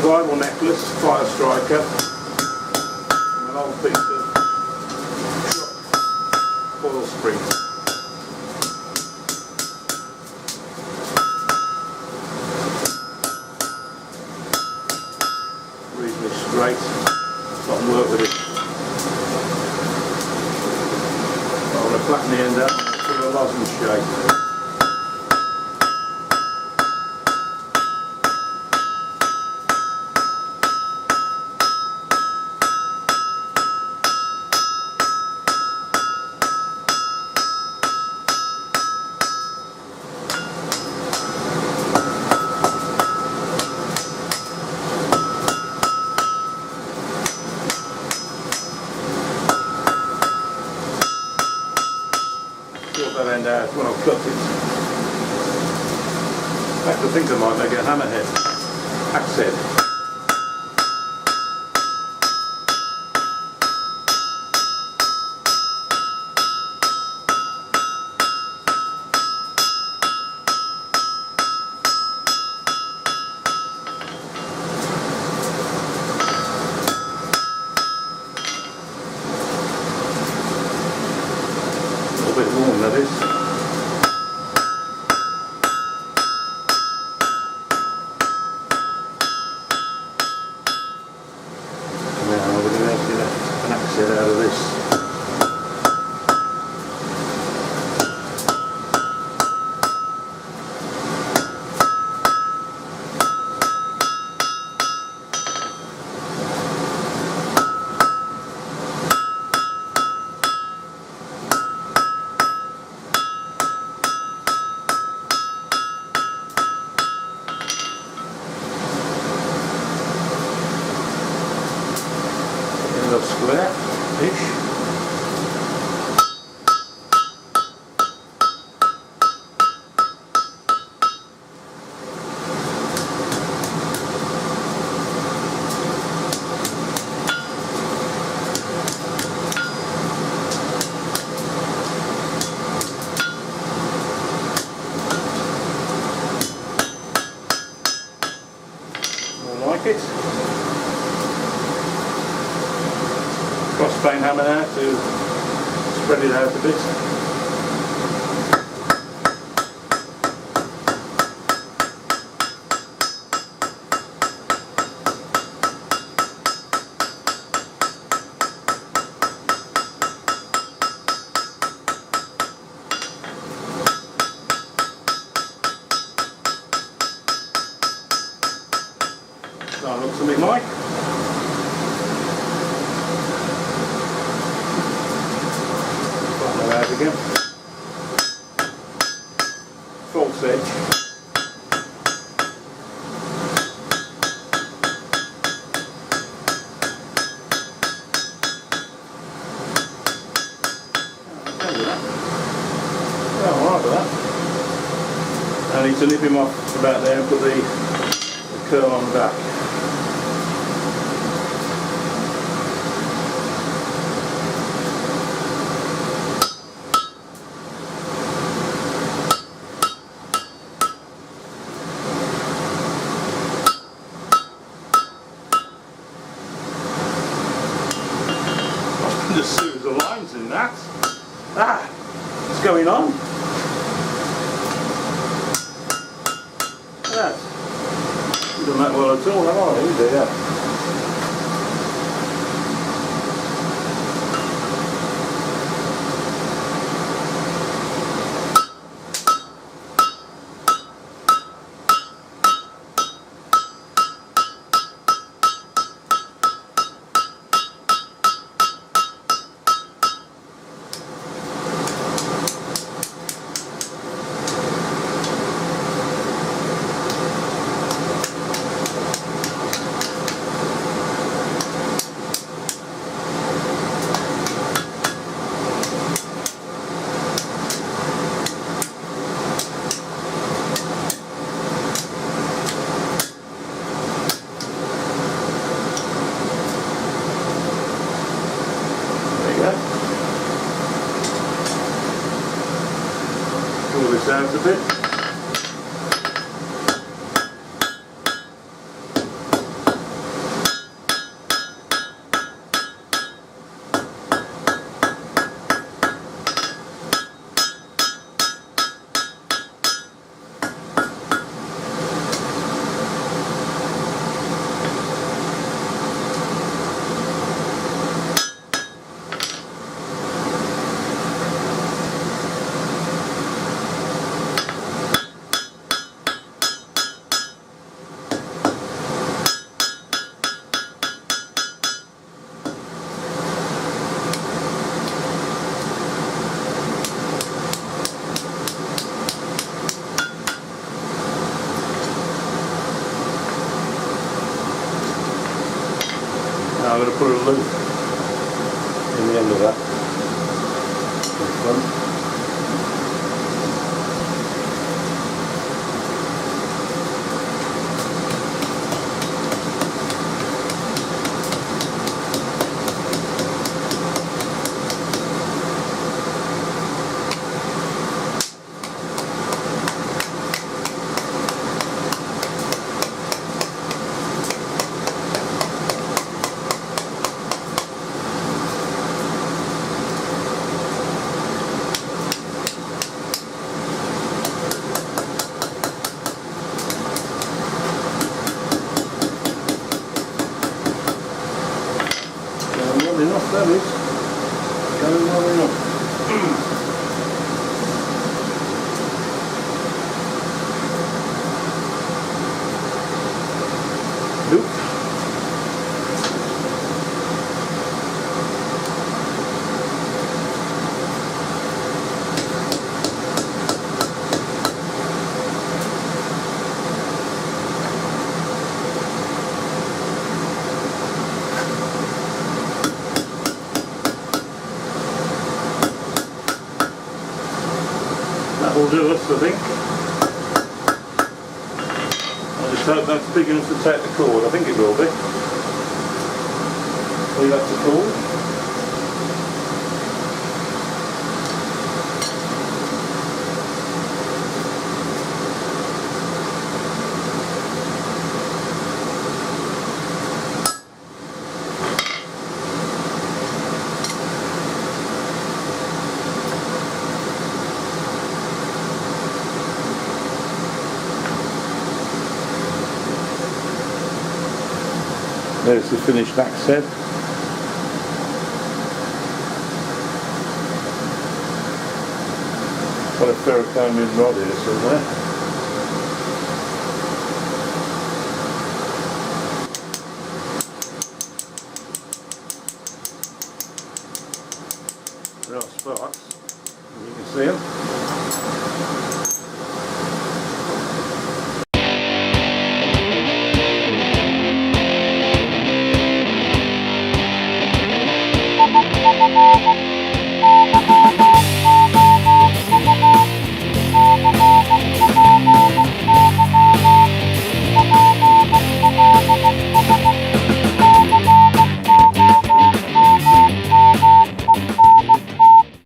survival necklace, fire striker, and an old piece of coil spring. Reasonably straight, so I can work with it. I want to flatten the end out to a lozenge shape. That end out when I've cut it. In fact, I think I might make a hammerhead, axe head. A bit warm, that is. Now we're going to have to get an axe head out of this. Square-ish. More like it. Crossbane hammer now to spread it out a bit. So it looks a bit like. Out again. False edge. Alright with that. I need to nip him off about there and put the curl on the back. Just see the lines in that. What's going on? That. You've done that well at all, haven't you? Yeah. Pull this out a bit. put a loop in the end of that. This one. Enough, that is. Going well enough. Oops. That will do us, I think. I just hope that's big enough to take the cord. I think it will be. Leave that to cool. There's the finished axe head. Got a ferrochrome rod here somewhere.